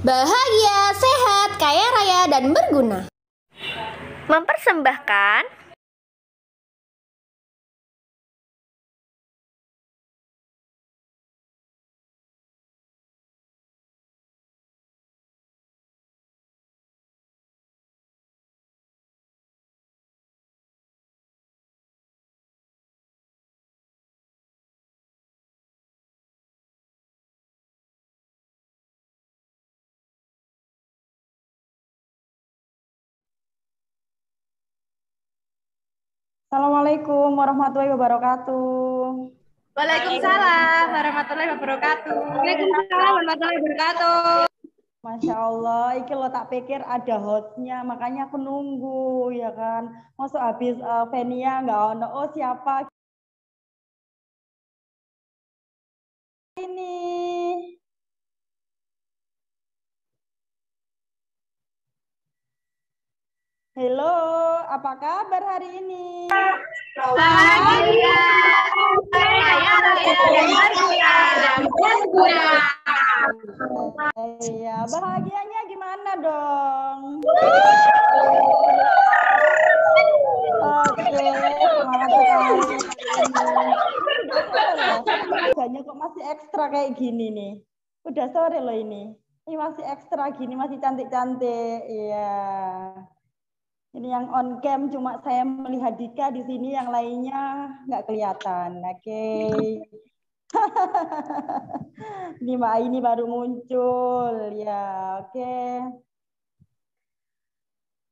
Bahagia, sehat, kaya raya, dan berguna. Mempersembahkan Assalamualaikum warahmatullahi wabarakatuh. Waalaikumsalam warahmatullahi wabarakatuh. Waalaikumsalam warahmatullahi wabarakatuh. Masya Allah, iki lo tak pikir ada hostnya, makanya aku nunggu ya kan. Masuk habis Venia nggak ono. Oh siapa ini? Halo, apa kabar hari ini? Bahagia, kaya raya, dan berguna. Iya, bahagianya gimana dong? Oke, semangat sekali. Udah sore loh, harganya kok masih ekstra kayak gini nih. Udah sore loh ini. Ini masih ekstra gini, masih cantik-cantik. Iya. Ini yang on cam cuma saya melihat Dika di sini, yang lainnya nggak kelihatan. Oke. Ini Mbak ini baru muncul. Ya, oke.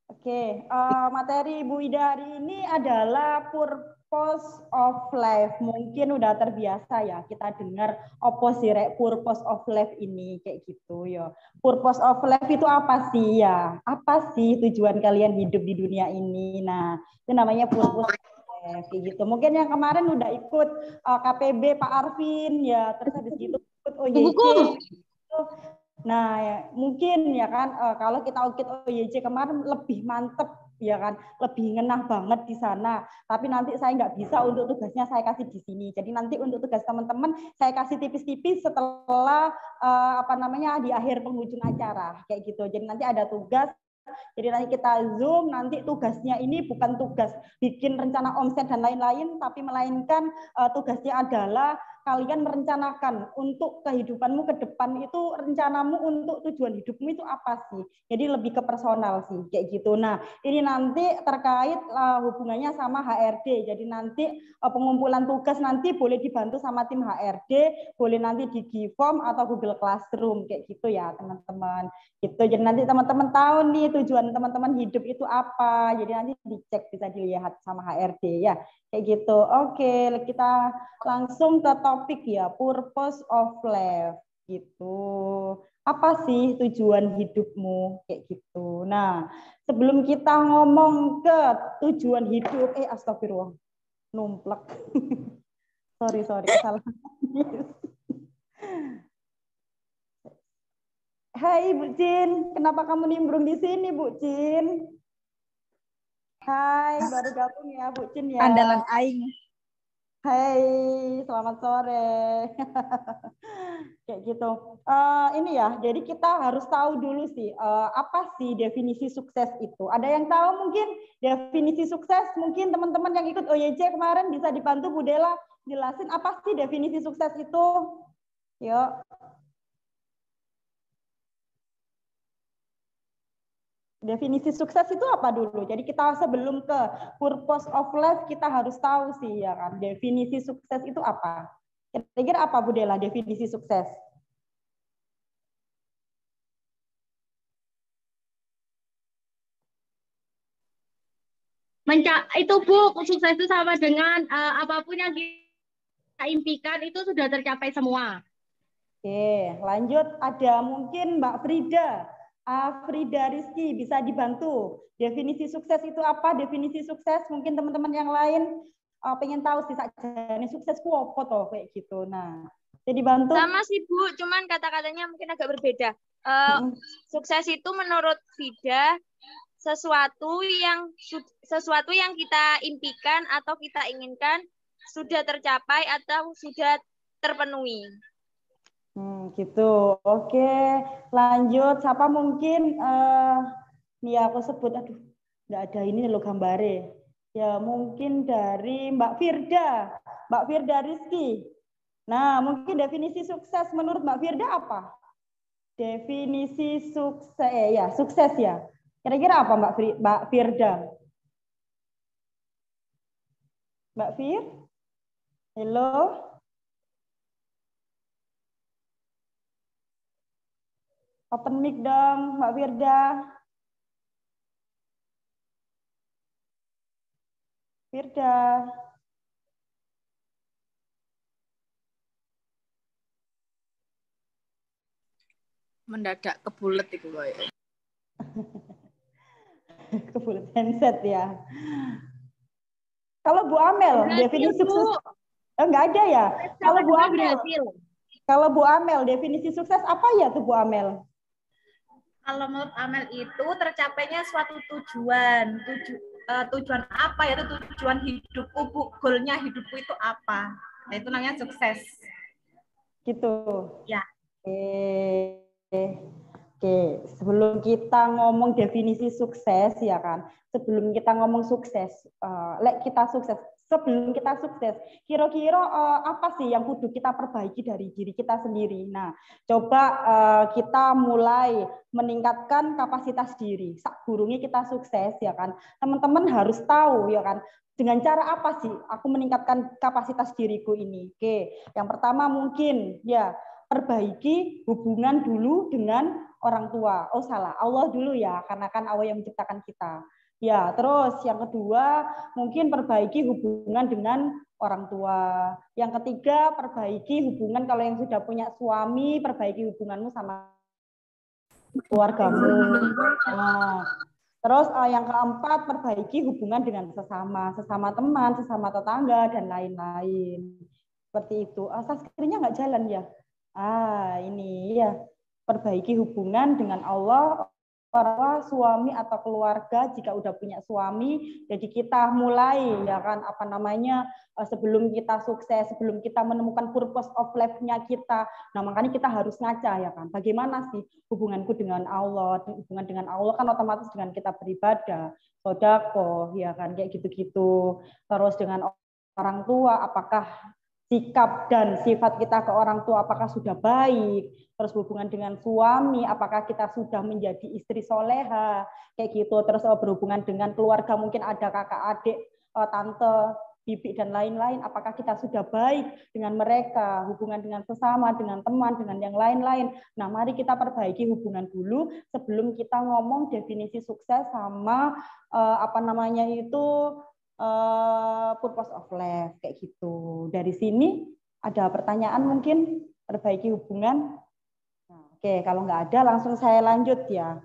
Oke, materi Ibu Ida hari ini adalah purpose of life. Mungkin udah terbiasa ya kita dengar apa sih rek purpose of life ini kayak gitu ya. Purpose of life itu apa sih ya? Apa sih tujuan kalian hidup di dunia ini? Nah, itu namanya purpose of life kayak gitu. Mungkin yang kemarin udah ikut KPB Pak Arvin ya, terus habis gitu ikut OYC. Nah, ya, mungkin ya kan kalau kita audit OYC kemarin lebih mantep ya kan, lebih ngenah banget di sana. Tapi nanti saya nggak bisa untuk tugasnya saya kasih di sini. Jadi nanti untuk tugas teman-teman saya kasih tipis-tipis setelah apa namanya di akhir penghujung acara kayak gitu. Jadi nanti ada tugas. Jadi nanti kita zoom, nanti tugasnya ini bukan tugas bikin rencana omset dan lain-lain, tapi melainkan tugasnya adalah kalian merencanakan untuk kehidupanmu ke depan itu, rencanamu untuk tujuan hidupmu itu apa sih? Jadi lebih ke personal sih kayak gitu. Nah, ini nanti terkait hubungannya sama HRD. Jadi nanti pengumpulan tugas nanti boleh dibantu sama tim HRD, boleh nanti di Giform atau Google Classroom kayak gitu ya, teman-teman. Gitu. Jadi nanti teman-teman tahu nih tujuan teman-teman hidup itu apa. Jadi nanti dicek, bisa dilihat sama HRD ya. Kayak gitu. Oke, kita langsung ke topik ya, purpose of life gitu. Apa sih tujuan hidupmu kayak gitu. Nah, sebelum kita ngomong ke tujuan hidup, astagfirullah, numplek. sorry, kesalahan. Hai Bu Cin, kenapa kamu nimbrung di sini Bu Cin? Hai, baru gabung ya Bu Cin ya. Andalan aing. Hai, selamat sore. Kayak gitu. Ini ya, jadi kita harus tahu dulu sih, apa sih definisi sukses itu. Ada yang tahu mungkin definisi sukses? Mungkin teman-teman yang ikut OYC kemarin bisa dibantu Bu Dela jelasin apa sih definisi sukses itu. Yuk. Definisi sukses itu apa dulu? Jadi kita sebelum ke purpose of life kita harus tahu sih ya kan. Definisi sukses itu apa? Kira-kira apa Bu Dela definisi sukses? Itu Bu, sukses itu sama dengan apapun yang kita impikan itu sudah tercapai semua. Oke, lanjut ada mungkin Mbak Frida. Frida Rizky bisa dibantu. Definisi sukses itu apa? Definisi sukses mungkin teman-teman yang lain pengen tahu sih sakjane sukses ku apa toh kayak gitu. Nah, jadi bantu. sama sih Bu, cuman kata-katanya mungkin agak berbeda. Sukses itu menurut Vida sesuatu yang kita impikan atau kita inginkan sudah tercapai atau sudah terpenuhi. Gitu. Oke, lanjut. Siapa mungkin nih aku sebut, aduh, nggak ada ini loh gambare. Ya mungkin dari Mbak Firda, Mbak Firda Rizky. Nah, mungkin definisi sukses menurut Mbak Firda apa? Definisi sukses, ya sukses ya. Kira-kira apa Mbak Firda? Mbak Fir? Halo? Open mic dong, Mbak Firda. Firda. Mendadak kebulet itu ya. Kebulet handset ya. Kalau Bu Amel, Berhasil, definisi Bu. sukses enggak ada ya. Kalau Bu Amel, berhasil. kalau Bu Amel, definisi sukses apa ya tuh Bu Amel? Kalau menurut Amel itu tercapainya suatu tujuan. Tujuan apa ya? Itu tujuan hidupku, Bu. Goalnya hidupku itu apa? Nah, itu namanya sukses. Gitu. Ya. Oke, sebelum kita ngomong definisi sukses ya kan, sebelum kita ngomong sukses, sebelum kita sukses, kira-kira apa sih yang kudu kita perbaiki dari diri kita sendiri? Nah, coba kita mulai meningkatkan kapasitas diri. Sak durunge kita sukses ya kan, teman-teman harus tahu ya kan, dengan cara apa sih aku meningkatkan kapasitas diriku ini? Oke, yang pertama mungkin ya perbaiki hubungan dulu dengan orang tua. Oh salah, Allah dulu ya, karena kan Allah yang menciptakan kita. Ya, terus yang kedua mungkin perbaiki hubungan dengan orang tua. Yang ketiga perbaiki hubungan kalau yang sudah punya suami, perbaiki hubunganmu sama keluargamu. Nah, terus yang keempat perbaiki hubungan dengan sesama teman, sesama tetangga dan lain-lain. Seperti itu. Subscribe-nya nggak jalan ya? Ini ya. Perbaiki hubungan dengan Allah, para suami atau keluarga jika udah punya suami. Jadi kita mulai ya kan sebelum kita sukses, sebelum kita menemukan purpose of life-nya kita. Nah, makanya kita harus ngaca ya kan. Bagaimana sih hubunganku dengan Allah? Hubungan dengan Allah kan otomatis dengan kita beribadah, sedekah ya kan kayak gitu-gitu. Terus dengan orang tua apakah sikap dan sifat kita ke orang tua apakah sudah baik, terus hubungan dengan suami apakah kita sudah menjadi istri soleha kayak gitu, terus berhubungan dengan keluarga mungkin ada kakak adik, tante, bibi dan lain-lain apakah kita sudah baik dengan mereka, hubungan dengan sesama, dengan teman, dengan yang lain-lain. Nah, mari kita perbaiki hubungan dulu sebelum kita ngomong definisi sukses sama purpose of life kayak gitu. Dari sini ada pertanyaan mungkin perbaiki hubungan. Nah, oke, kalau nggak ada langsung saya lanjut ya.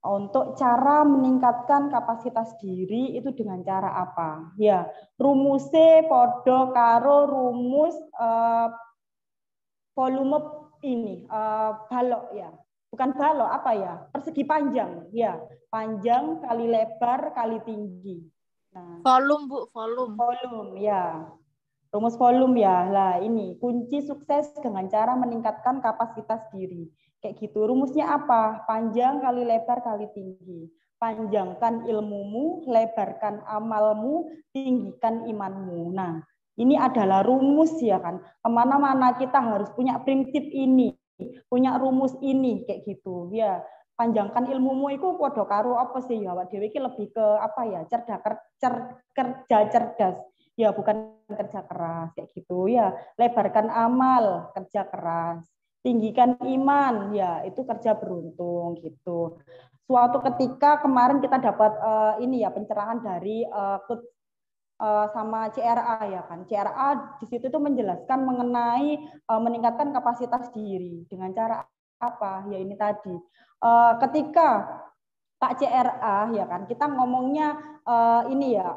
Untuk cara meningkatkan kapasitas diri itu dengan cara apa? Ya, rumusnya podo karo rumus volume ini balok ya. Bukan balok apa ya? Persegi panjang ya. Panjang kali lebar kali tinggi. Nah, volume Bu, volume. Volume ya. Rumus volume ya. Lah ini kunci sukses dengan cara meningkatkan kapasitas diri. Kayak gitu. Rumusnya apa? Panjang kali lebar kali tinggi. Panjangkan ilmumu, lebarkan amalmu, tinggikan imanmu. Nah, ini adalah rumus ya kan. Kemana-mana kita harus punya prinsip ini, punya rumus ini kayak gitu ya. Panjangkan ilmumu itu podo karo apa sih ya, awak dhewe iki lebih ke apa ya, kerja cerdas ya, bukan kerja keras kayak gitu ya. Lebarkan amal, kerja keras. Tinggikan iman ya, itu kerja beruntung gitu. Suatu ketika kemarin kita dapat ini ya pencerahan dari sama CRA ya kan. CRA di situ tuh menjelaskan mengenai meningkatkan kapasitas diri dengan cara apa? Ya ini tadi. Ketika Pak CRA ya kan, kita ngomongnya ini ya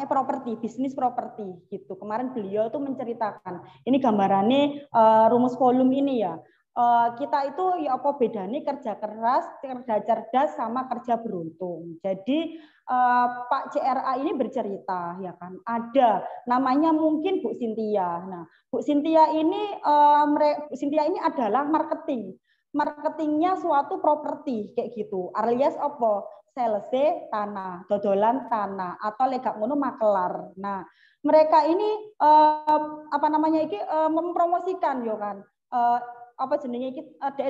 properti, bisnis properti gitu. Kemarin beliau tuh menceritakan, ini gambarannya rumus volume ini ya. Kita itu ya apa bedanya kerja keras, kerja cerdas sama kerja beruntung. Jadi Pak CRA ini bercerita, ya kan, ada namanya mungkin Bu Cynthia. Nah, Bu Cynthia ini adalah marketingnya suatu properti kayak gitu, alias apa, sales tanah, dodolan tanah, atau legak ngono makelar. Nah, mereka ini mempromosikan, yo kan, apa jenenge iki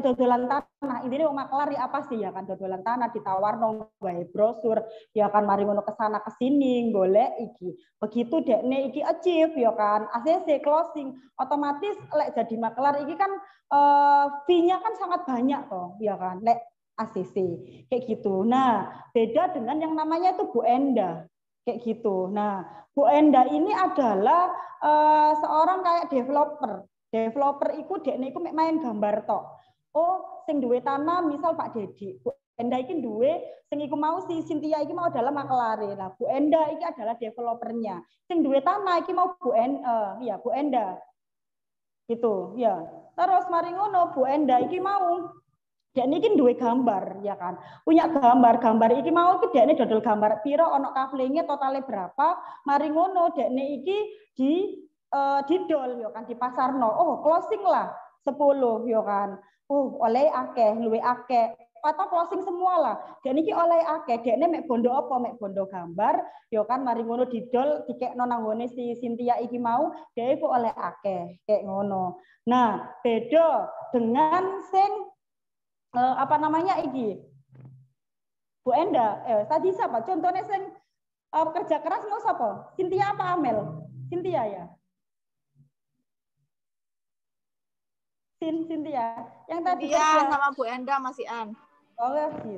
dodolan tanah, intine wong makelar apa sih, ya kan, dodolan tanah ditawarno gawe brosur, ya kan, mari ngono kesana kesini golek iki, begitu dekne iki achieve, ya kan, ACC closing, otomatis lek jadi makelar iki kan fee-nya kan sangat banyak toh, ya kan, lek ACC kayak gitu. Nah, beda dengan yang namanya itu Bu Enda kayak gitu. Nah, Bu Enda ini adalah seorang kayak developer. Developer iku dekne iku main gambar tok. Oh, sing duwe tanah misal Pak Dedi. Bu Enda iki duwe sing iku mau si Cynthia iki mau adalah makelare. Nah, Bu Enda iki adalah developernya. Sing duwe tanah iki mau Bu Enda. Gitu, ya. Terus mari ngono Bu Enda iki mau dekne iki duwe gambar, ya kan. Punya gambar iki mau iki dekne dodol gambar piro, ono kaflinge totale berapa. Mari ngono dekne iki didol, yo kan, di pasarno. Oh, closing lah 10, yo kan. Oleh akeh, luwe akeh. Atau closing semua lah. Dan iki oleh akeh, dekne mek bondo apa? Mek bondo gambar, yo kan, mari ngono didol dikekno nang ngone si Cynthia iki mau, dhek iku oleh akeh, kayak ngono. Nah, beda dengan sing iki? Bu Enda, tadi siapa? Contohnya sing kerja keras mau siapa? Cynthia apa Amel? Cynthia ya. Cynthia. Yang tadi Cynthia sama Bu Enda masih An. Oh,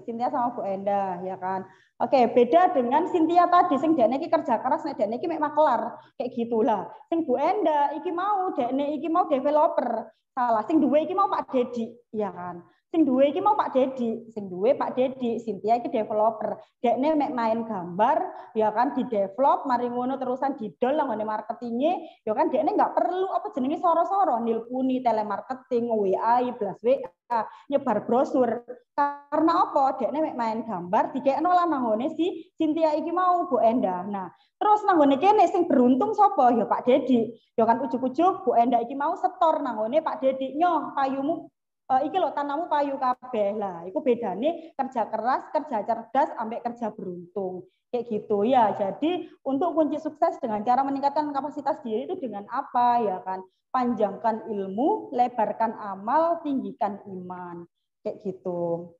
Cynthia sama Bu Enda, ya kan. Oke, beda dengan Cynthia tadi sing dekne iki kerja keras, nek dekne iki mek makelar, kayak gitulah. Sing Bu Enda iki mau dekne iki mau developer. Salah, sing duwe iki mau Pak Dedi, ya kan. Sing duwe iki mau Pak Dedi, sing duwe Pak Dedi, Cynthia iki developer. Dekne mek main gambar, ya kan, di develop, mari ngono terusan didol nang ngene marketinge, ya kan, dekne nggak perlu apa jenenge soro-soro, nilpuni telemarketing, WA, blas WA, nyebar brosur. Karena apa? Dekne mek main gambar, dikekno lah nang ngene si Cynthia iki mau Bu Enda. Nah, terus nang ngene kene sing beruntung sapa? Ya Pak Dedi. Ya kan, ujug-ujug Bu Enda iki mau setor nang ngene Pak Dedi, nyoh payumu iki lho tanahmu payu kabeh. Lah, iku bedane kerja keras, kerja cerdas, ambek kerja beruntung. Kayak gitu ya. Jadi untuk kunci sukses dengan cara meningkatkan kapasitas diri itu dengan apa, ya kan? Panjangkan ilmu, lebarkan amal, tinggikan iman. Kayak gitu.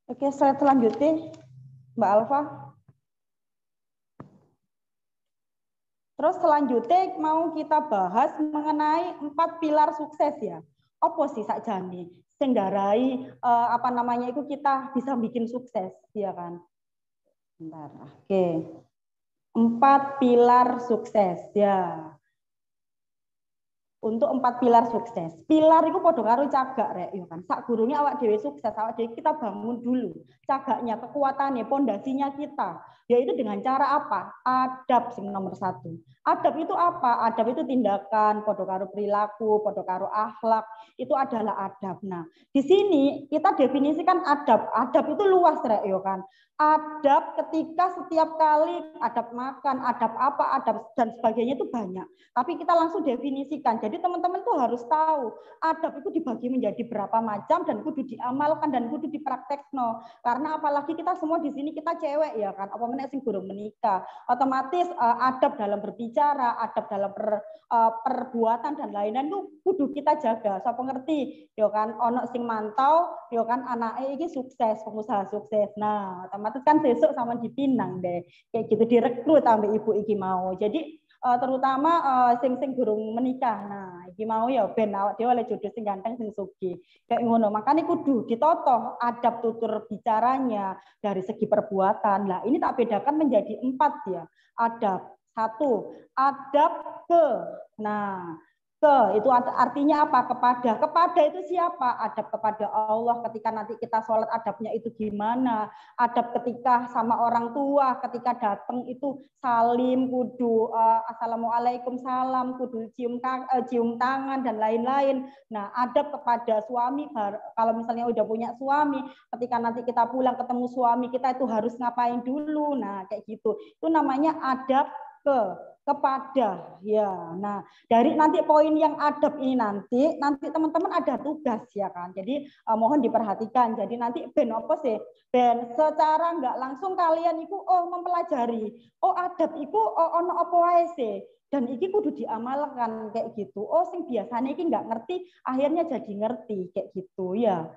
Oke, slide selanjutnya Mbak Alfa. Terus selanjutnya mau kita bahas mengenai 4 pilar sukses ya. Apa sih sakjane sing ndarai itu kita bisa bikin sukses, ya kan? Bentar. Oke. 4 pilar sukses ya. Untuk 4 pilar sukses. Pilar itu padha karo cagak rek, ya kan. Sak gurunge awak dhewe sukses, awak dhewe kita bangun dulu cagaknya, kekuatannya, pondasinya kita. Yaitu dengan cara apa? Adab sing nomor 1. Adab itu apa? Adab itu tindakan, padha karo perilaku, padha karo akhlak, itu adalah adab. Nah, di sini kita definisikan adab. Adab itu luas rek, ya kan. Adab ketika setiap kali adab makan, adab apa, adab dan sebagainya itu banyak. Tapi kita langsung definisikan. Jadi teman-teman tuh harus tahu adab itu dibagi menjadi berapa macam dan kudu diamalkan dan kudu dipraktekno. Karena apalagi kita semua di sini kita cewek, ya kan. Apa meneh sing durung menikah. Otomatis adab dalam berbicara, adab dalam perbuatan dan lain-lain itu kudu kita jaga. Sapa ngerti, ya kan, ono sing mantau, ya kan, anake iki sukses, pengusaha sukses. Nah, otomatis kan besok sama dipinang deh. Kayak gitu direkrut sampai ibu iki mau. Jadi terutama sing durung menikah. Nah, iki mau ya ben awak dhewe oleh jodoh sing ganteng sing sugih. Kayak ngono. Makanya kudu ditotoh adab tutur bicaranya dari segi perbuatan. Lah, ini tak bedakan menjadi 4 ya. Adab. 1, adab ke. Nah, Ke itu artinya apa? Kepada. Kepada itu siapa? Adab kepada Allah. Ketika nanti kita sholat, adabnya itu gimana? Adab ketika sama orang tua, ketika datang itu salim, kudu assalamualaikum salam, kudu cium tangan dan lain-lain. Nah, adab kepada suami, kalau misalnya udah punya suami, ketika nanti kita pulang ketemu suami kita itu harus ngapain dulu? Nah, kayak gitu. Itu namanya adab kepada, ya. Nah, dari nanti poin yang adab ini nanti teman-teman ada tugas, ya kan. Jadi mohon diperhatikan. Jadi nanti ben apa sih? Ben secara nggak langsung kalian itu mempelajari. Adab itu ono apa wae sih? Dan iki kudu diamalkan kayak gitu. Sing biasanya iki nggak ngerti, akhirnya jadi ngerti kayak gitu, ya.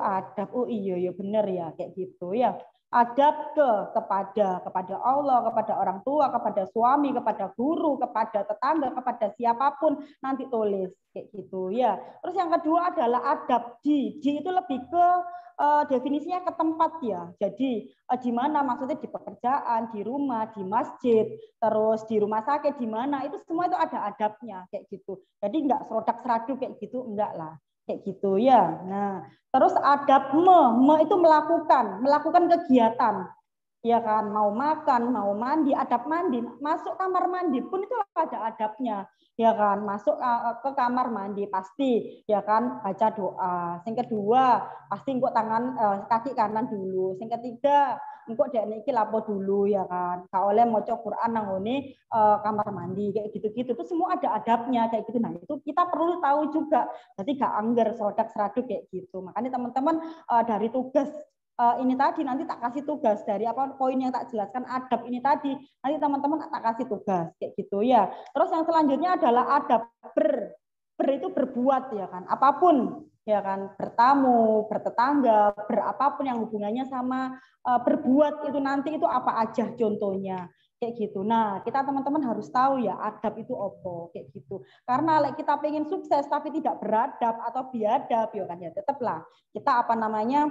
Adab. Iya bener ya kayak gitu, ya. Adab kepada Allah, kepada orang tua, kepada suami, kepada guru, kepada tetangga, kepada siapapun, nanti tulis kayak gitu, ya. Terus yang kedua adalah adab di itu lebih ke definisinya ke tempat, ya. Jadi di mana, maksudnya di pekerjaan, di rumah, di masjid, terus di rumah sakit, di mana, itu semua itu ada adabnya kayak gitu. Jadi enggak serodak seradu kayak gitu, enggak lah. Kayak gitu, ya. Nah, terus adab itu melakukan kegiatan, ya kan, mau makan, mau mandi, adab mandi, masuk kamar mandi pun itu ada adabnya, ya kan, masuk ke kamar mandi pasti, ya kan, baca doa. Yang kedua pasti engkau tangan kaki kanan dulu. Yang ketiga engkau dek niki lapo dulu, ya kan, gak oleh maca Quran nang ngene kamar mandi kayak gitu-gitu. Itu semua ada adabnya kayak gitu. Nah, itu kita perlu tahu juga. Jadi gak angger serodak seradu kayak gitu. Makanya teman-teman dari tugas ini tadi nanti tak kasih tugas dari apa poin yang tak jelaskan adab ini tadi, nanti teman-teman tak kasih tugas kayak gitu, ya. Terus yang selanjutnya adalah adab ber itu berbuat, ya kan, apapun, ya kan, bertamu, bertetangga, berapapun yang hubungannya sama berbuat itu nanti itu apa aja contohnya kayak gitu. Nah, kita teman-teman harus tahu ya adab itu apa kayak gitu. Karena kita pengen sukses tapi tidak beradab atau biadab, ya kan, ya tetaplah kita apa namanya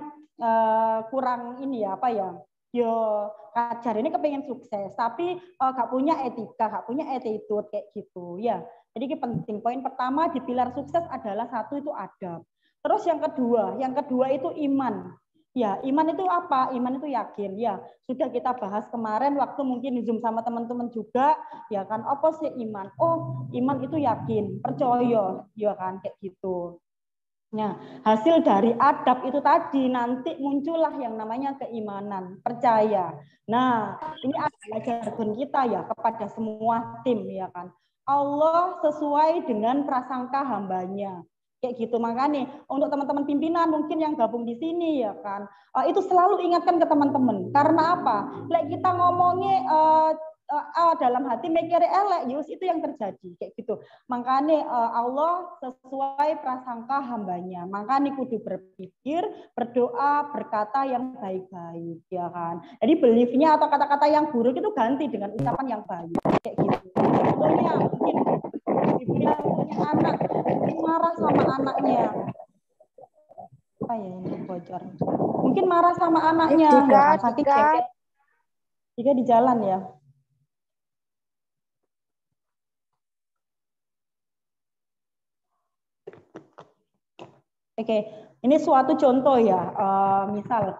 kurang ini ya, apa ya, yo kajar ini kepengen sukses tapi gak punya etika, gak punya attitude kayak gitu, ya. Jadi penting, poin pertama di pilar sukses adalah satu itu adab. Terus yang kedua itu iman. Ya, iman itu apa? Iman itu yakin, ya. Sudah kita bahas kemarin waktu mungkin di Zoom sama teman-teman juga, ya kan. Apa sih iman? Iman itu yakin, percaya, ya kan, kayak gitu. Nah, hasil dari adab itu tadi nanti muncullah yang namanya keimanan, percaya. Nah, ini adalah jargon kita ya kepada semua tim, ya kan. Allah sesuai dengan prasangka hambanya. Kayak gitu. Makanya untuk teman-teman pimpinan mungkin yang gabung di sini, ya kan, itu selalu ingatkan ke teman-teman. Karena apa? Kita ngomongnya dalam hati mikir elek, yus itu yang terjadi kayak gitu. Makanya Allah sesuai prasangka hambanya. Makanya kudu berpikir, berdoa, berkata yang baik-baik, ya kan. Jadi beliefnya atau kata-kata yang buruk itu ganti dengan ucapan yang baik kayak gitu. Contohnya mungkin ibunya punya anak marah sama anaknya. Apa ya ini bocor? Mungkin marah sama anaknya, ya kan, saking jengkel. Jika di jalan ya. Oke, ini suatu contoh ya. Misal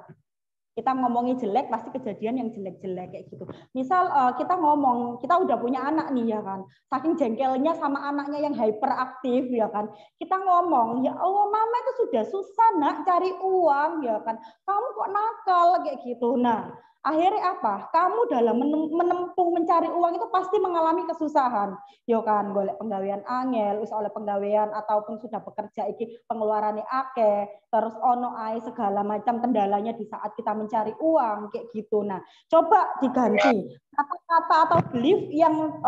kita ngomongin jelek, pasti kejadian yang jelek-jelek kayak gitu. Misal kita ngomong, kita udah punya anak nih, ya kan. Saking jengkelnya sama anaknya yang hyperaktif, ya kan. Kita ngomong, ya Allah, mama itu sudah susah nak cari uang, ya kan. Kamu kok nakal kayak gitu. Nah, akhirnya apa? Kamu dalam menempuh mencari uang itu pasti mengalami kesusahan. Yo kan, golek penggawean angel, wis oleh penggawean ataupun sudah bekerja iki pengeluarannya akeh, terus ono ae segala macam kendalanya di saat kita mencari uang kayak gitu. Nah, coba diganti kata-kata atau belief yang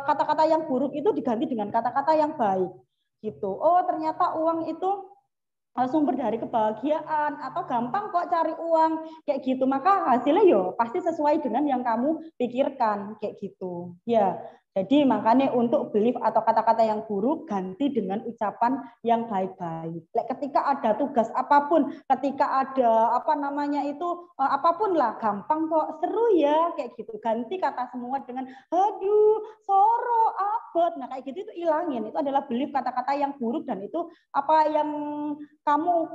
kata-kata yang buruk itu diganti dengan kata-kata yang baik gitu. Ternyata uang itu sumber dari kebahagiaan atau gampang kok cari uang kayak gitu, maka hasilnya yo pasti sesuai dengan yang kamu pikirkan kayak gitu, ya. Jadi makanya untuk belief atau kata-kata yang buruk ganti dengan ucapan yang baik-baik. Ketika ada tugas apapun, ketika ada apa namanya itu apapun lah, gampang kok, seru ya kayak gitu. Ganti kata semua dengan aduh, soro, abot. Nah kayak gitu itu ilangin. Itu adalah belief kata-kata yang buruk dan itu apa yang kamu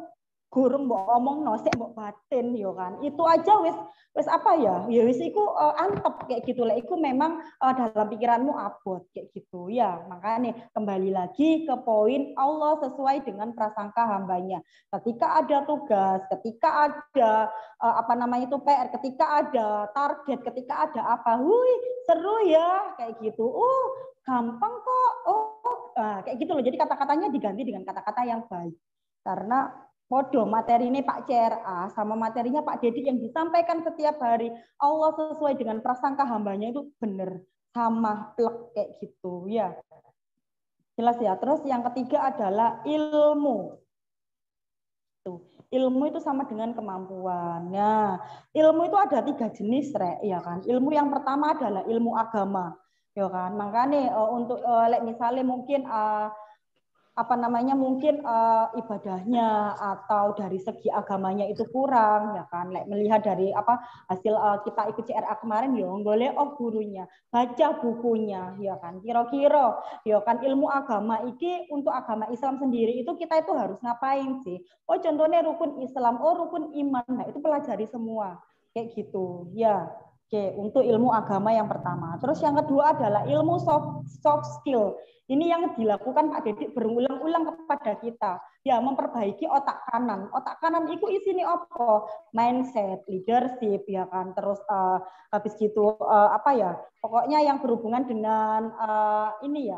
gurung mbok omong nosek mbok batin yo kan. Itu aja wis apa ya wis iku antep kayak gitu lah, iku memang dalam pikiranmu abot kayak gitu ya. Makanya kembali lagi ke poin Allah sesuai dengan prasangka hambanya. Ketika ada tugas, ketika ada apa namanya itu PR, ketika ada target, ketika ada apa, hui seru ya kayak gitu, gampang kok, kayak gitu loh. Jadi kata-katanya diganti dengan kata-kata yang baik, karena podo materi ini Pak CRA sama materinya Pak Dedi yang disampaikan setiap hari Allah sesuai dengan prasangka hambanya itu benar sama plek kayak gitu ya. Jelas ya. Terus yang ketiga adalah ilmu. Tuh, ilmu itu sama dengan kemampuan. Nah, ilmu itu ada 3 jenis, Rek, ya kan. Ilmu yang pertama adalah ilmu agama, ya kan. Makanya untuk misalnya mungkin apa namanya mungkin ibadahnya atau dari segi agamanya itu kurang ya kan, melihat dari apa hasil kita ikut CRA kemarin ya golek gurunya, baca bukunya ya kan, kira-kira ya kan ilmu agama iki untuk agama Islam sendiri itu kita itu harus ngapain sih, contohnya rukun Islam, rukun iman, nah itu pelajari semua kayak gitu ya. Oke, untuk ilmu agama yang pertama. Terus yang kedua adalah ilmu soft skill. Ini yang dilakukan Pak Dedik berulang-ulang kepada kita. Ya, memperbaiki otak kanan. Otak kanan itu isinya apa? Mindset, leadership, ya kan. Terus habis gitu apa ya? Pokoknya yang berhubungan dengan ini ya,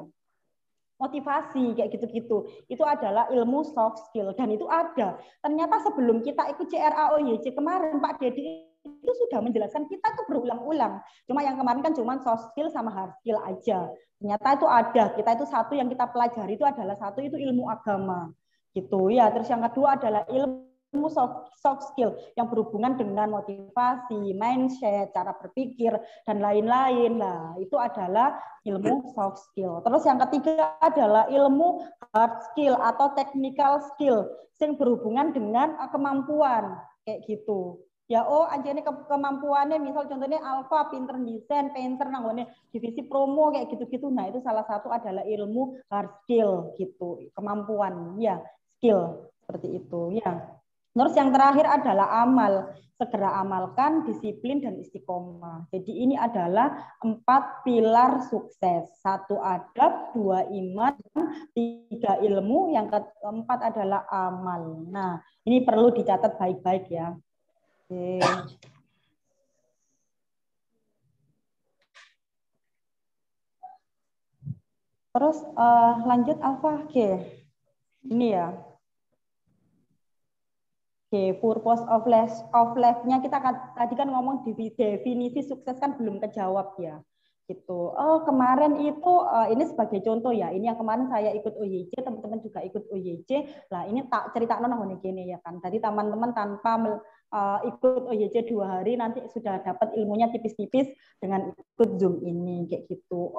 motivasi kayak gitu-gitu. Itu adalah ilmu soft skill dan itu ada. Ternyata sebelum kita ikut CRA OYC kemarin Pak Dedi itu sudah menjelaskan kita tuh berulang-ulang. Cuma yang kemarin kan cuma soft skill sama hard skill aja. Ternyata itu ada. Kita itu satu yang kita pelajari itu adalah satu itu ilmu agama. Gitu ya. Terus yang kedua adalah ilmu soft skill yang berhubungan dengan motivasi, mindset, cara berpikir dan lain-lain. Nah, itu adalah ilmu soft skill. Terus yang ketiga adalah ilmu hard skill atau technical skill yang berhubungan dengan kemampuan kayak gitu. Ya anjane kemampuannya misal contohnya Alfa pinter desain, pinter nanggone divisi promo kayak gitu-gitu. Nah, itu salah satu adalah ilmu hard skill gitu, kemampuan ya, skill seperti itu ya. Terus yang terakhir adalah amal, segera amalkan, disiplin dan istiqomah. Jadi ini adalah 4 pilar sukses. 1 adab, 2 iman, 3 ilmu, yang keempat adalah amal. Nah, ini perlu dicatat baik-baik ya. Oke. Terus lanjut Alfa. Oke. Ini ya. Oke, purpose of life-nya kita tadi kan ngomong definisi sukses kan belum kejawab ya. Gitu. Kemarin itu ini sebagai contoh ya. Ini yang kemarin saya ikut OYC, teman-teman juga ikut OYC. Lah ini tak cerita nona gini ya kan. Tadi teman-teman tanpa ikut OYC 2 hari nanti sudah dapat ilmunya tipis-tipis dengan ikut Zoom ini kayak gitu.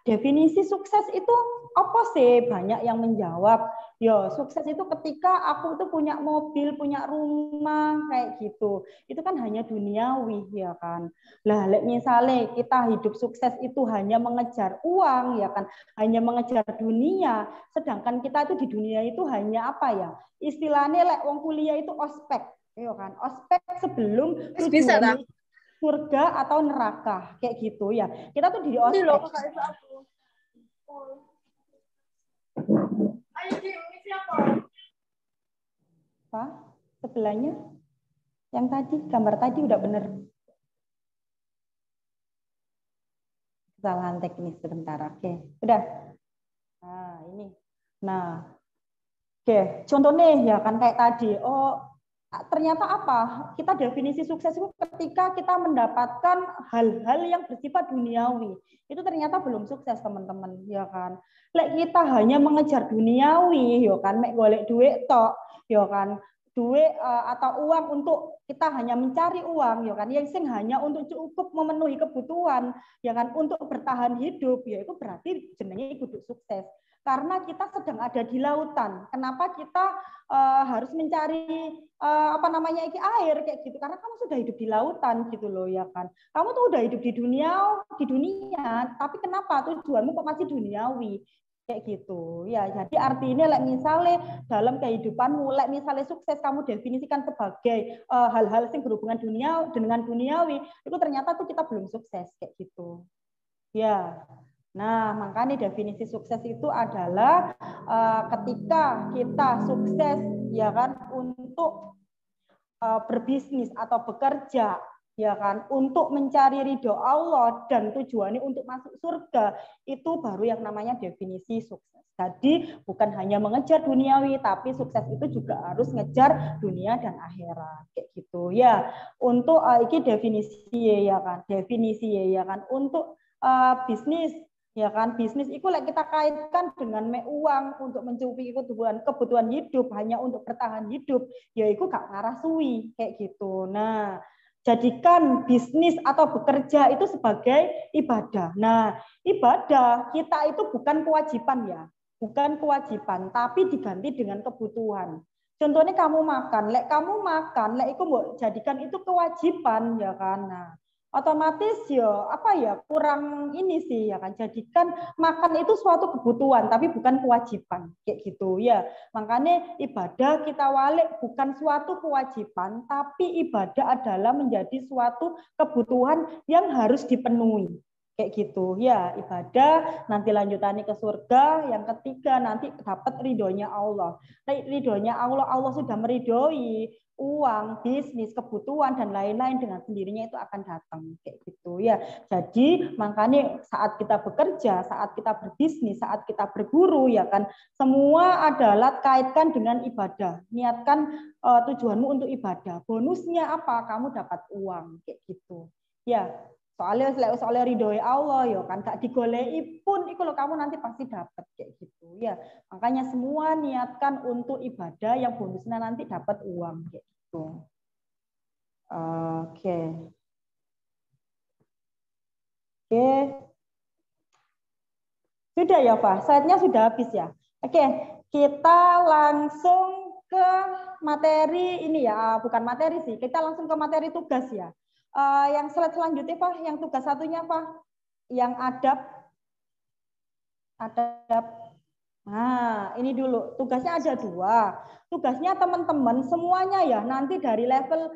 Definisi sukses itu apa sih? Banyak yang menjawab. Yo, sukses itu ketika aku tuh punya mobil, punya rumah kayak gitu. Itu kan hanya duniawi ya kan. Lah, misalnya kita hidup sukses itu hanya mengejar uang ya kan, hanya mengejar dunia, sedangkan kita itu di dunia itu hanya apa ya? Istilahnya wong kuliah itu ospek. Ya kan, ospek sebelum tujuan surga atau neraka kayak gitu ya. Kita tuh di ospek. Apa? Sebelahnya? Yang tadi, gambar tadi udah bener. Kesalahan teknis sebentar. Oke, udah. Nah, ini. Nah, oke, contohnya ya kan kayak tadi. Ternyata apa? Kita definisi sukses itu ketika kita mendapatkan hal-hal yang bersifat duniawi. Itu ternyata belum sukses, teman-teman, ya kan? Kita hanya mengejar duniawi, ya kan, mek golek duit tok, ya kan. duit atau uang untuk kita hanya mencari uang ya kan, yang sing hanya untuk cukup memenuhi kebutuhan ya kan, untuk bertahan hidup, ya itu berarti jenenge kudu sukses. Karena kita sedang ada di lautan. Kenapa kita harus mencari air kayak gitu? Karena kamu sudah hidup di lautan gitu loh ya kan. Kamu tuh udah hidup di dunia, tapi kenapa tujuanmu kok masih duniawi? Kayak gitu ya. Jadi artinya misalnya dalam kehidupanmu, misalnya sukses kamu definisikan sebagai hal-hal yang berhubungan dengan duniawi, itu ternyata tuh kita belum sukses kayak gitu ya. Nah, makanya definisi sukses itu adalah ketika kita sukses ya kan untuk berbisnis atau bekerja ya kan, untuk mencari ridho Allah dan tujuannya untuk masuk surga, itu baru yang namanya definisi sukses. Jadi bukan hanya mengejar duniawi, tapi sukses itu juga harus ngejar dunia dan akhirat kayak gitu ya. Untuk ini definisi ya kan, untuk bisnis ya kan, bisnis itu kita kaitkan dengan uang untuk mencukupi kebutuhan hidup, hanya untuk bertahan hidup, ya itu gak ngarah suwi kayak gitu. Nah, jadikan bisnis atau bekerja itu sebagai ibadah. Nah, ibadah kita itu bukan kewajiban ya, bukan kewajiban, tapi diganti dengan kebutuhan. Contohnya kamu makan, itu mau jadikan itu kewajiban ya kan. Nah, otomatis kurang ini sih ya kan, jadikan makan itu suatu kebutuhan tapi bukan kewajiban kayak gitu ya. Makanya ibadah kita walik bukan suatu kewajiban, tapi ibadah adalah menjadi suatu kebutuhan yang harus dipenuhi kayak gitu ya. Ibadah nanti lanjutannya ke surga, yang ketiga nanti dapat ridhonya Allah. Ridhonya Allah sudah meridhoi uang, bisnis, kebutuhan dan lain-lain, dengan sendirinya itu akan datang kayak gitu ya. Jadi makanya saat kita bekerja, saat kita berbisnis, saat kita berguru ya kan, semua adalah kaitkan dengan ibadah. Niatkan tujuanmu untuk ibadah. Bonusnya apa? Kamu dapat uang kayak gitu. Ya, soalnya ridhoi Allah ya kan, gak digolei pun itu loh, kamu nanti pasti dapat kayak gitu ya. Makanya semua niatkan untuk ibadah, yang bonusnya nanti dapat uang kayak gitu. Oke. Sudah ya Pak, slide-nya sudah habis ya. Oke, kita langsung ke materi ini ya, bukan materi sih, kita langsung ke materi tugas ya. Yang slide selanjutnya Pak, yang tugas satunya Pak, yang adab. Nah, ini dulu tugasnya ada 2. Tugasnya teman-teman semuanya ya, nanti dari level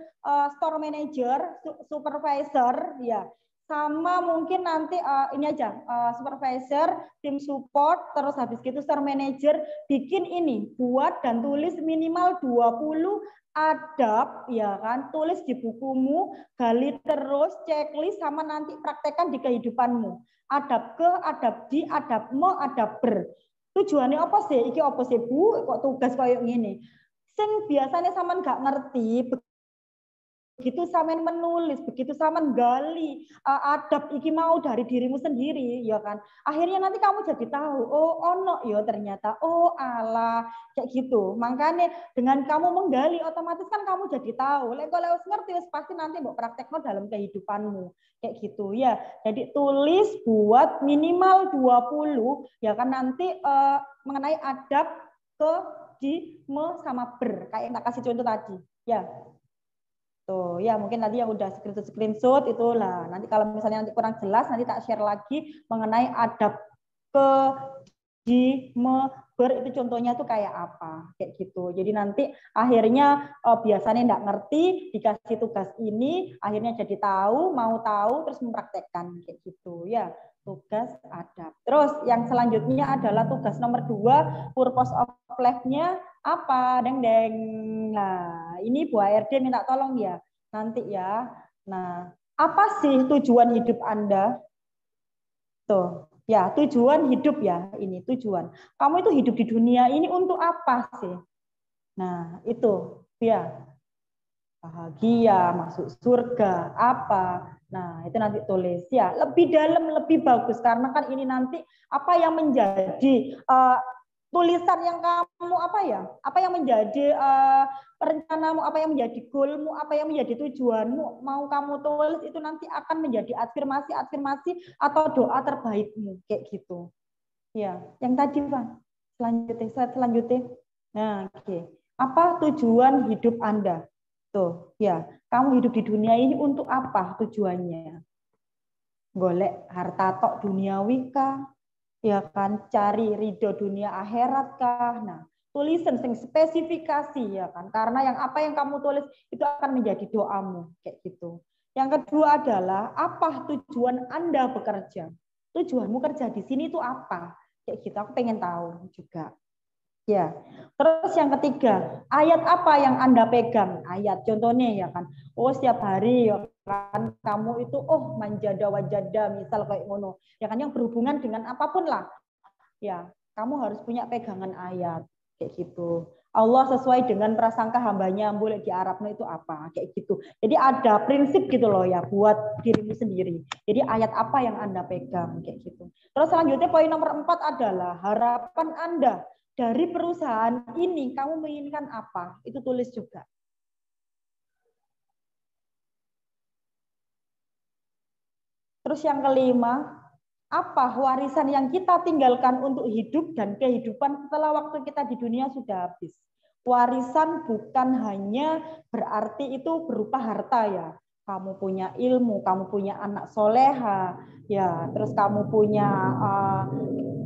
store manager, supervisor ya, sama mungkin nanti ini aja supervisor, tim support, terus habis gitu store manager bikin ini, buat dan tulis minimal 20 adab ya kan, tulis di bukumu, gali terus, checklist, sama nanti praktekkan di kehidupanmu. Adab ke, adab di, adab mo, adab ber. Tujuannya apa sih? Iki apa sih Bu? Kok tugas kayak gini? Sing biasanya sampean nggak ngerti, begitu sampean menulis, begitu sampean gali adab iki mau dari dirimu sendiri ya kan, akhirnya nanti kamu jadi tahu, oh ono ya ternyata, oh alah kayak gitu. Makanya dengan kamu menggali, otomatis kan kamu jadi tahu. Kalau ngerti pasti nanti mau praktekno dalam kehidupanmu kayak gitu ya. Jadi tulis, buat minimal 20 ya kan, nanti mengenai adab ke, di, me, sama ber, kayak yang tak kasih contoh tadi ya. Tuh, ya mungkin nanti yang udah screenshot itulah. Nanti kalau misalnya nanti kurang jelas, nanti tak share lagi mengenai adab ke, di, me, ber, itu contohnya tuh kayak apa, kayak gitu. Jadi nanti akhirnya biasanya nggak ngerti, dikasih tugas ini, akhirnya jadi tahu, mau tahu, terus mempraktekkan kayak gitu ya. Tugas adab. Terus yang selanjutnya adalah tugas nomor 2, purpose of life-nya apa, deng. Nah, ini Bu ARD minta tolong ya nanti ya. Nah, apa sih tujuan hidup Anda? Tuh, ya tujuan hidup ya, ini tujuan. Kamu itu hidup di dunia ini untuk apa sih? Nah, itu ya. Bahagia, masuk surga, apa? Nah, itu nanti tulis ya. Lebih dalam, lebih bagus, karena kan ini nanti apa yang menjadi tulisan yang kamu apa yang menjadi rencanamu, apa yang menjadi goalmu, apa yang menjadi tujuanmu, mau kamu tulis itu nanti akan menjadi afirmasi atau doa terbaikmu kayak gitu. Ya, yang tadi Pak. Selanjutnya. Nah, oke. Apa tujuan hidup Anda? Tuh, ya. Kamu hidup di dunia ini untuk apa tujuannya? Golek harta tok duniawi kah? Ya kan, cari ridho dunia akhirat kah? Nah, tulisan sing spesifikasi ya kan, karena apa yang kamu tulis itu akan menjadi doamu kayak gitu. Yang kedua adalah apa tujuan Anda bekerja? Tujuanmu kerja di sini itu apa? Kayak gitu, aku pengen tahu juga. Ya, terus yang ketiga, ayat apa yang Anda pegang? Ayat contohnya ya kan, oh setiap hari ya kan kamu itu manjada wajada misal kayak ngono, ya kan yang berhubungan dengan apapun lah. Ya, kamu harus punya pegangan ayat kayak gitu. Allah sesuai dengan prasangka hambanya boleh di Arabnya itu apa kayak gitu. Jadi ada prinsip gitu loh ya buat dirimu sendiri. Jadi ayat apa yang Anda pegang kayak gitu. Terus selanjutnya poin nomor 4 adalah harapan Anda dari perusahaan ini kamu menginginkan apa? Itu tulis juga. Terus yang kelima, apa warisan yang kita tinggalkan untuk hidup dan kehidupan setelah waktu kita di dunia sudah habis? Warisan bukan hanya berarti itu berupa harta ya. Kamu punya ilmu, kamu punya anak soleha, ya, terus kamu punya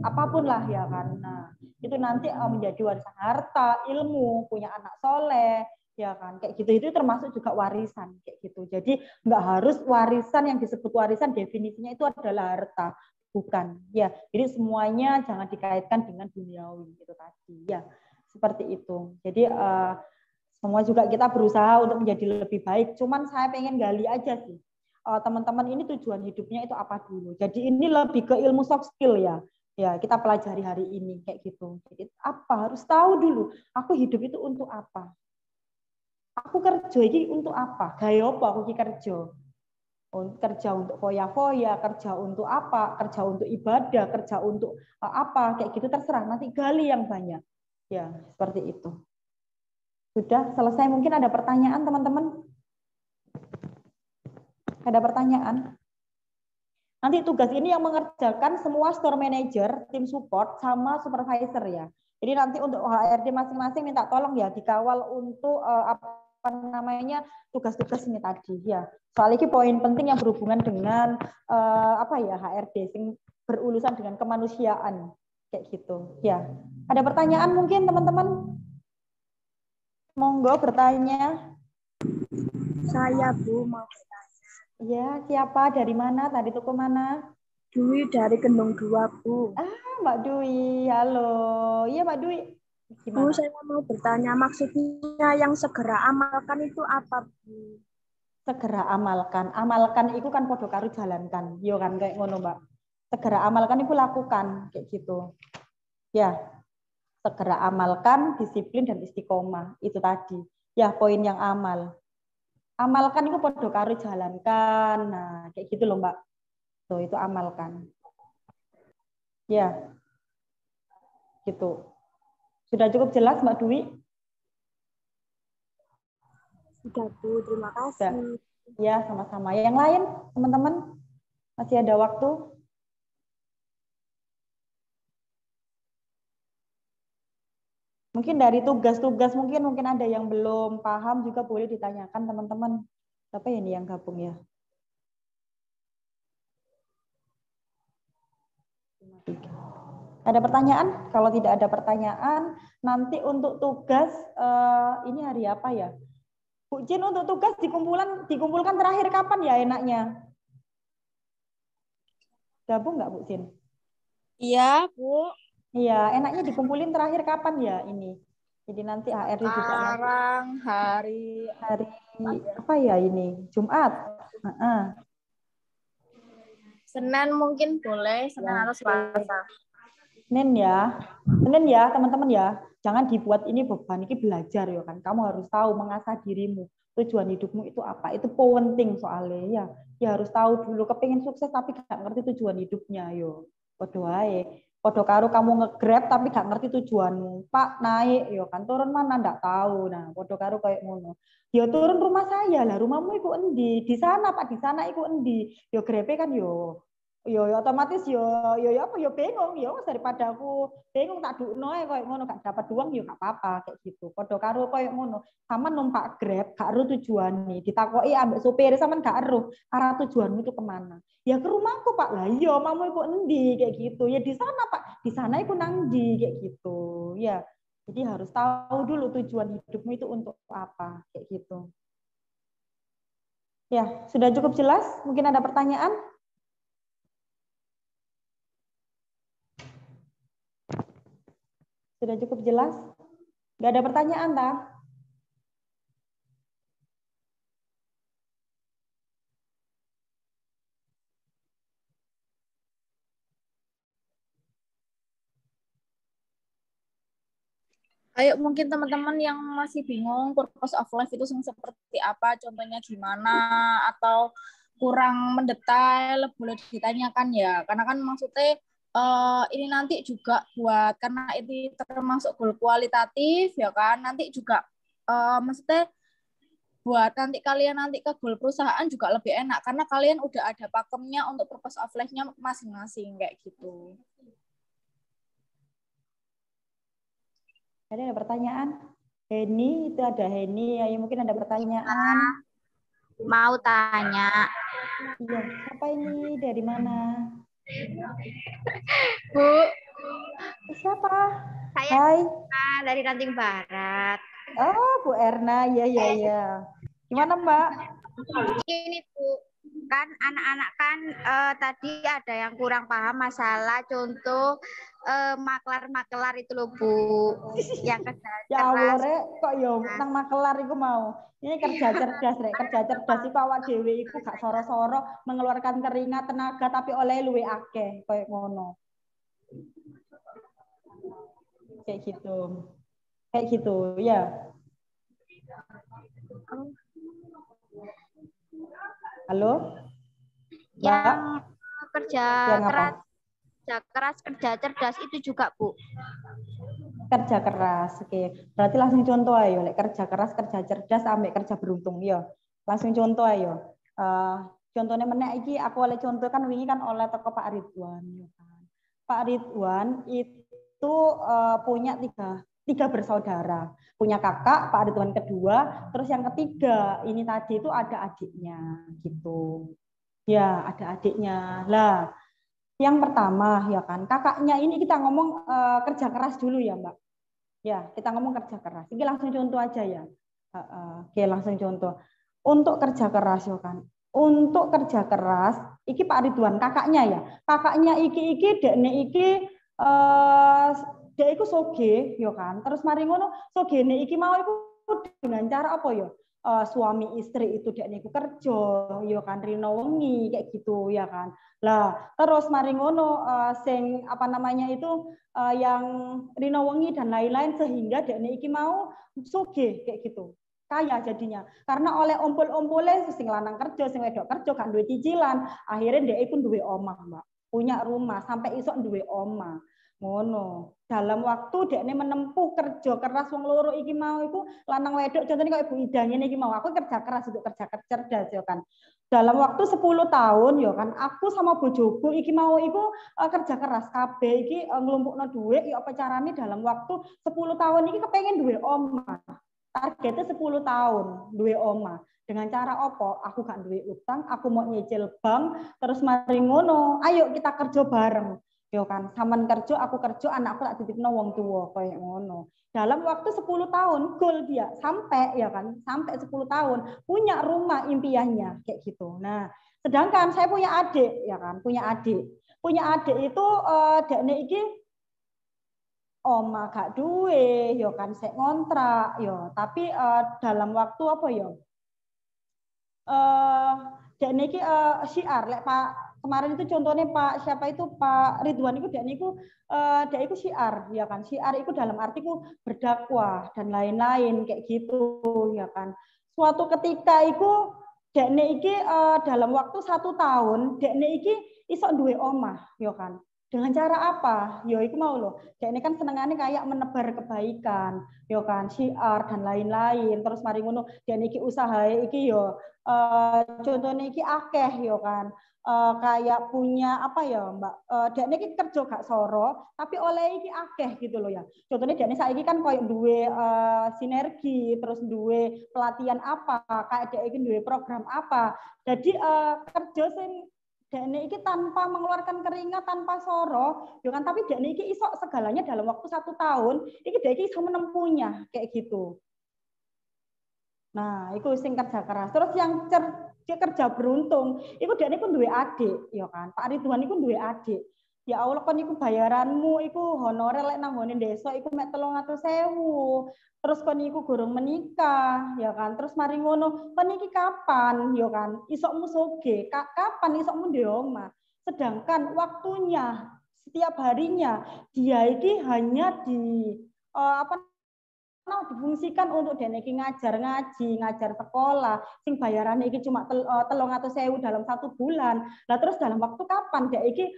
apapun lah ya kan. Nah, itu nanti menjadi warisan harta, ilmu, punya anak soleh, ya kan, kayak gitu. Itu termasuk juga warisan kayak gitu. Jadi nggak harus warisan yang disebut warisan definisinya itu adalah harta, bukan ya. Jadi semuanya jangan dikaitkan dengan duniawi gitu tadi ya, seperti itu. Jadi semua juga kita berusaha untuk menjadi lebih baik. Cuman saya pengen gali aja sih, teman-teman ini tujuan hidupnya itu apa dulu. Jadi ini lebih ke ilmu soft skill ya. Ya, kita pelajari hari ini kayak gitu. Jadi apa harus tahu dulu, aku hidup itu untuk apa? Aku kerja ini untuk apa? Gaya apa aku kerja? Kerja untuk foya-foya, kerja untuk apa? Kerja untuk ibadah, kerja untuk apa? Kayak gitu terserah, nanti gali yang banyak. Ya, seperti itu. Sudah selesai, mungkin ada pertanyaan teman-teman? Ada pertanyaan? Nanti tugas ini yang mengerjakan semua store manager, tim support, sama supervisor ya. Jadi nanti untuk HRD masing-masing minta tolong ya dikawal untuk apa namanya tugas-tugas ini tadi ya. Soal ini poin penting yang berhubungan dengan HRD yang berurusan dengan kemanusiaan kayak gitu ya. Ada pertanyaan mungkin teman-teman? Monggo bertanya. Saya Bu mau bertanya. Ya, siapa? Dari mana? Tadi toko mana? Dwi dari Kendung 2, Bu. Mbak Dwi, halo. Iya, Mbak Dwi. Gimana? Bu, saya mau bertanya, maksudnya yang segera amalkan itu apa, Bu? Segera amalkan. Amalkan itu kan podo karo jalankan. Yo kan kayak ngono, Mbak. Segera amalkan itu lakukan kayak gitu. Ya. Segera amalkan, disiplin dan istiqomah. Itu tadi. Ya, poin yang amal. Amalkan itu podo karo jalankan. Nah, kayak gitu loh, Mbak. Tuh, itu amalkan. Ya. Gitu. Sudah cukup jelas, Mbak Dwi? Sudah, Bu. Terima kasih. Sudah. Ya, sama-sama. Yang lain, teman-teman? Masih ada waktu? Mungkin dari tugas-tugas mungkin ada yang belum paham juga boleh ditanyakan teman-teman. Siapa ini yang gabung ya? Ada pertanyaan? Kalau tidak ada pertanyaan, nanti untuk tugas ini hari apa ya? Bu Jin, untuk tugas dikumpulkan terakhir kapan ya enaknya? Gabung nggak Bu Jin? Iya, Bu. Iya, enaknya dikumpulin terakhir kapan ya ini? Jadi nanti HRD juga Sekarang hari apa ya ini? Jumat. Senin mungkin boleh, Senin atau Selasa. Senin ya, teman-teman ya. Jangan dibuat ini beban, ini belajar ya kan. Kamu harus tahu mengasah dirimu. Tujuan hidupmu itu apa? Itu penting soalnya ya. Ya harus tahu dulu. Kepingin sukses tapi nggak ngerti tujuan hidupnya yo. Padha wae. Podo karo kamu nge-grab tapi gak ngerti tujuanmu. Pak, naik yo kan turun mana ndak tahu. Nah, podo karo kayak ngono. Yo turun rumah saya lah, rumahmu iku endi? Di sana Pak, di sana iku endi? Yo grepe kan yo otomatis yo apa yo bingung yo daripada aku bingung tak dukno kayak ngono gak dapat uang yo gak apa-apa kayak gitu. Podo karo kayak ngono. Sama numpak Grab gak ero tujuane. Ditakoki ambek supir sampean gak ero arah tujuanmu itu kemana? Ya ke rumahku Pak. Lah iya mamu iku endi kayak gitu. Ya di sana Pak. Di sana iku nang ndi kayak gitu. Ya. Jadi harus tahu dulu tujuan hidupmu itu untuk apa kayak gitu. Ya, sudah cukup jelas? Mungkin ada pertanyaan? Sudah cukup jelas? Nggak ada pertanyaan, tak? Ayo mungkin teman-teman yang masih bingung purpose of life itu seperti apa, contohnya gimana, atau kurang mendetail, boleh ditanyakan ya. Karena kan maksudnya ini nanti juga buat, karena ini termasuk goal kualitatif ya kan, nanti juga maksudnya buat nanti kalian nanti ke goal perusahaan juga lebih enak, karena kalian udah ada pakemnya untuk purpose of life-nya masing-masing kayak gitu. Ada pertanyaan? Heni, itu ada Heni. Ayo mungkin ada pertanyaan. Mau tanya. Iya, siapa ini? Dari mana? Bu. Siapa? Saya Hai. Dari Ranting Barat. Oh, Bu Erna. Iya. Gimana, Mbak? Ini, Bu. Kan anak-anak kan tadi ada yang kurang paham masalah contoh makelar-makelar itu loh Bu, yang kerja ya Allah keras. Rek, kok yo nang makelar iku mau. Ini kerja cerdas Rek, kerja cerdas iku awak dhewe iku gak soro-soro mengeluarkan keringat tenaga tapi oleh luwe akeh koyo ngono. Kayak gitu ya. Halo? Yang kerja yang keras. Kerja keras, kerja cerdas itu juga, Bu. Kerja keras, oke. Berarti langsung contoh ayo, kerja keras, kerja cerdas, sampai kerja beruntung, yo. Langsung contoh ayo. Contohnya menek iki aku oleh contoh kan wingi kan oleh toko Pak Ridwan. Pak Ridwan itu punya tiga bersaudara. Punya kakak, Pak Ridwan kedua, terus yang ketiga ini tadi itu ada adiknya, gitu. Ya, ada adiknya. Lah. Yang pertama ya kan, kakaknya ini kita ngomong kerja keras dulu ya Mbak. Ya, kita ngomong kerja keras. Ini langsung contoh aja ya. Oke, langsung contoh. Untuk kerja keras ya kan. Untuk kerja keras, iki Pak Ridwan kakaknya ya. Kakaknya iki dekne iki dia iku soge ya kan. Terus mari ngono sogene iki mau iku dengan cara apa ya? Suami istri itu dek niku kerja ya kan rino wengi kayak gitu ya kan. Lah terus mari ngono sing apa namanya itu yang rino wengi dan lain-lain sehingga dek iki mau sugih kayak gitu. Kaya jadinya. Karena oleh ompol-ompole sing lanang kerja sing wedok kerja kan duwe cicilan, akhirnya dek pun duwe omah, Mbak. Punya rumah sampai isok duwe omah. Ngono. Dalam waktu dekne menempuh kerja keras wong loro iki mau iku lanang wedok contohnya kayak Bu Ida ngene iki mau aku kerja keras untuk kerja cerdas ya kan. Dalam waktu 10 tahun ya kan aku sama bojoku iki mau iku kerja keras kabeh iki nglumpukno dhuwit ya apa carane dalam waktu 10 tahun iki kepengen duwe omah. Targetnya 10 tahun duwe omah. Dengan cara apa? Aku gak duwe utang, aku mau nyicil bank, terus mari ngono, ayo kita kerja bareng. Yo kan, saman kerja, aku kerja, anakku tak titipno wong tua kayak ngono. Dalam waktu 10 tahun goal dia sampai ya kan, sampai 10 tahun punya rumah impiannya kayak gitu. Nah, sedangkan saya punya adik ya kan, punya adik. Punya adik itu dekne iki oma gak duwe yo kan sek ngontrak yo, tapi dalam waktu apa yo? Dekne iki syiar lek Pak kemarin itu contohnya Pak siapa itu Pak Ridwan itu dia itu syiar ya kan, syiar itu dalam artiku berdakwah dan lain-lain kayak gitu ya kan. Suatu ketika itu dekne iki dalam waktu 1 tahun dekne iki iso duwe omah ya kan. Dengan cara apa? Yo iku mau loh. Ini kan senengannya kayak menebar kebaikan, yo kan, syiar dan lain-lain. Terus mari ngono, dan iki usaha iki yo contohnya iki akeh yo kan. Kayak punya apa ya Mbak? Dan iki kerja gak soro, tapi oleh iki akeh gitu loh ya. Contohnya dan saiki kan koyo duwe sinergi, terus duwe pelatihan apa, kayak dia iki duwe program apa. Jadi kerja sing Dene iki tanpa mengeluarkan keringat, tanpa soro, ya kan? Tapi Dene iki iso segalanya dalam waktu 1 tahun, iki Dene iki iso menempuhnya kayak gitu. Nah, itu sing kerja keras. Terus yang kerja beruntung, itu Dene iku duwe adik, ya kan? Pak Ridwan iku duwe adik. Ya Allah kon iku bayaranmu iku honorer lek nang ngene desa iku mek 300.000. Terus kon iku gorong menikah, ya kan? Terus mari ngono, kon iki kapan, ya kan? Isokmu soge, kapan isokmu ndek omah. Sedangkan waktunya setiap harinya dia ini hanya di apa difungsikan untuk deneki ngajar ngaji, ngajar sekolah, sing bayarannya iki cuma 300.000 dalam 1 bulan. Lah terus dalam waktu kapan dia iki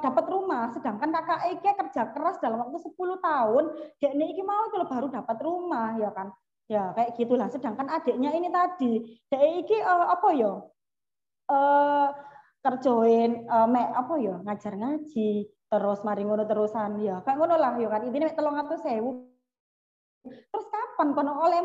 dapat rumah, sedangkan kakak iki kerja keras dalam waktu 10 tahun, dia iki mau kalau baru dapat rumah, ya kan? Ya kayak gitulah. Sedangkan adiknya ini tadi, dia iki apa ya? Kerjoin apa ya? Ngajar ngaji, terus mari ngono terusan ya. Kayak ngono lah, ya kan? Intine 300.000. Terus kapan kono oleh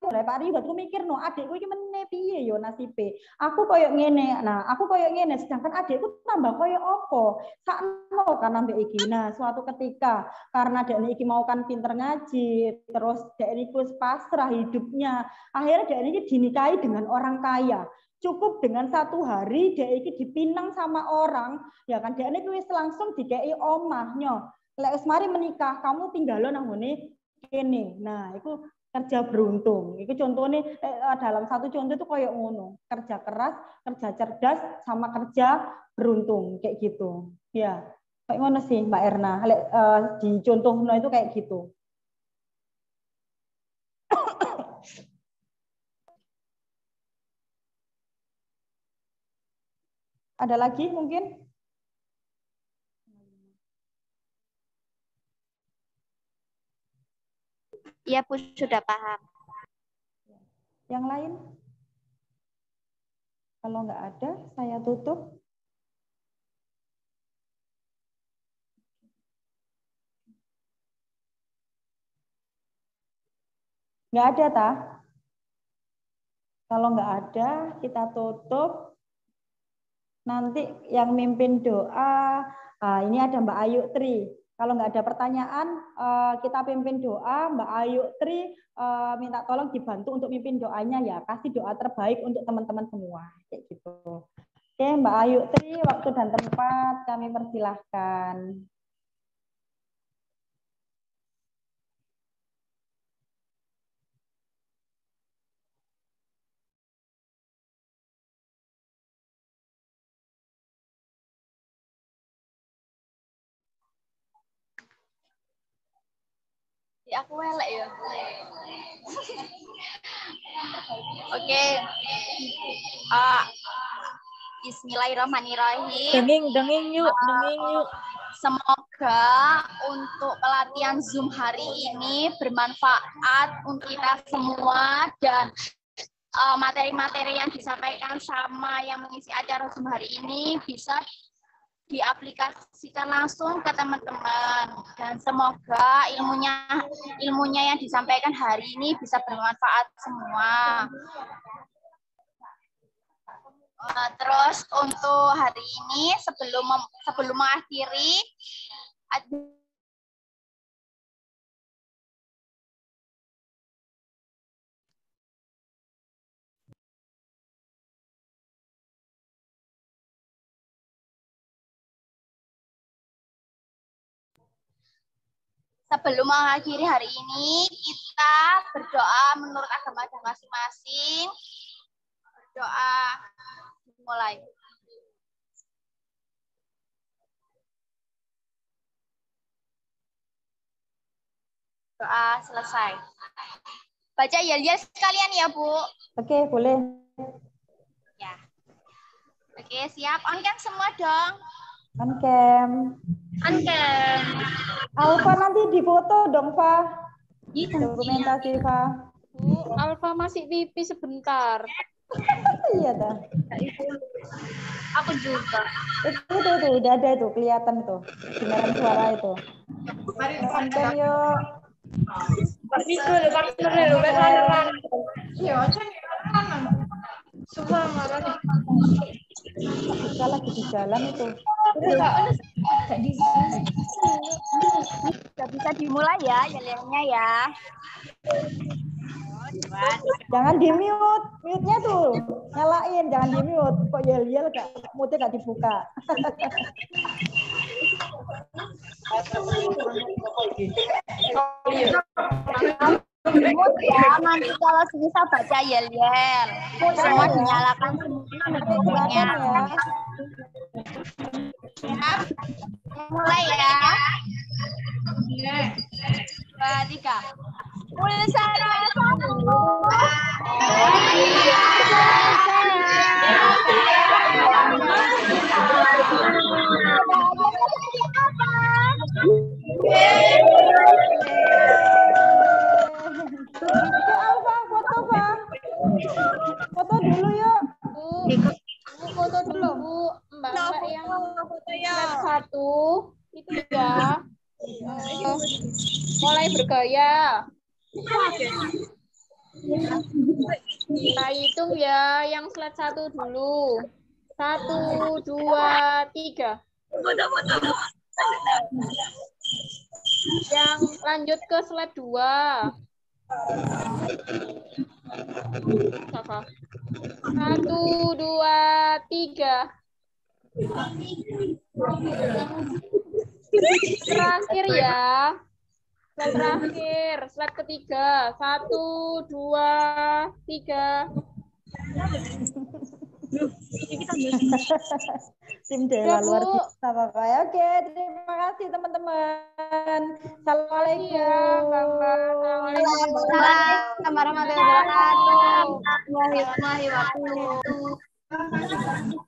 mulai Pak Ridwan aku mikir no adikku iki meneh piye yo nasibe. Aku koyo ngene. Nah, aku koyo ngene sedangkan adikku tambah koyo opo. Sakno kan ambek iki. Nah, suatu ketika karena dia iki mau kan pinter ngaji, terus dia iku pasrah hidupnya. Akhirnya dia ini dinikahi dengan orang kaya. Cukup dengan 1 hari dia iki dipinang sama orang, ya kan dia ini wis langsung dikei omahnya. Lek wis mari menikah, kamu tinggal nang ngene kene. Nah, itu kerja beruntung. Itu contohnya dalam satu contoh itu kayak ngono. Kerja keras, kerja cerdas, sama kerja beruntung kayak gitu. Ya, kayak ngono sih Mbak Erna. Lek di contohnya itu kayak gitu. Ada lagi mungkin? Iya, Bu, sudah paham. Yang lain? Kalau nggak ada, saya tutup. Nggak ada, tah? Kalau nggak ada, kita tutup. Nanti yang mimpin doa, ini ada Mbak Ayu Tri. Kalau nggak ada pertanyaan, kita pimpin doa. Mbak Ayu Tri minta tolong dibantu untuk mimpin doanya ya. Kasih doa terbaik untuk teman-teman semua. Kayak gitu. Oke, Mbak Ayu Tri, waktu dan tempat kami persilahkan. Ya, aku elek ya. Oke. Bismillahirrahmanirrahim. Denging yuk. Semoga untuk pelatihan Zoom hari ini bermanfaat untuk kita semua dan materi-materi yang disampaikan sama yang mengisi acara Zoom hari ini bisa diaplikasikan langsung ke teman-teman dan semoga ilmunya yang disampaikan hari ini bisa bermanfaat semua. Terus untuk hari ini sebelum mengakhiri sebelum mengakhiri hari ini, kita berdoa menurut agama masing-masing. Berdoa mulai. Doa selesai. Baca ya sekalian ya, Bu. Oke, boleh. Ya. Oke. Oke, siap. On cam semua dong. On cam. Ankem. Alfa nanti difoto dong, Fa. Dokumentasi, Fa. Bu, Alfa masih pipi sebentar. Iya dah. Aku juga. Itu udah ada itu kelihatan tuh dengaran suara itu. On cam yuk. Kita lagi di jalan itu. Sudah bisa dimulai ya yel-yelnya ya. Jangan di mute, mute-nya tuh nyalain, jangan di mute. Kok yel-yel gak, mute-nya gak dibuka. Mut ya, nanti kalau bisa baca yel-yel. Semua dinyalakan semuanya. Siap? Mulai ya. 2, 3. Pulsara 1. Alfa, foto, Pak. Foto dulu yuk. Bu, foto dulu, Bu. Mbak yang slide 1 itu ya. Mulai bergaya. Kita hitung ya, yang slide 1 dulu. 1, 2, 3. Yang lanjut ke slide 2. Safa. 1, 2, 3. Terakhir ya. Slide terakhir, slide ketiga. 1, 2, 3. Tim Dewa luar biasa Bapak. Oke, terima kasih teman-teman. Assalamualaikum. Waalaikumsalam warahmatullahi wabarakatuh.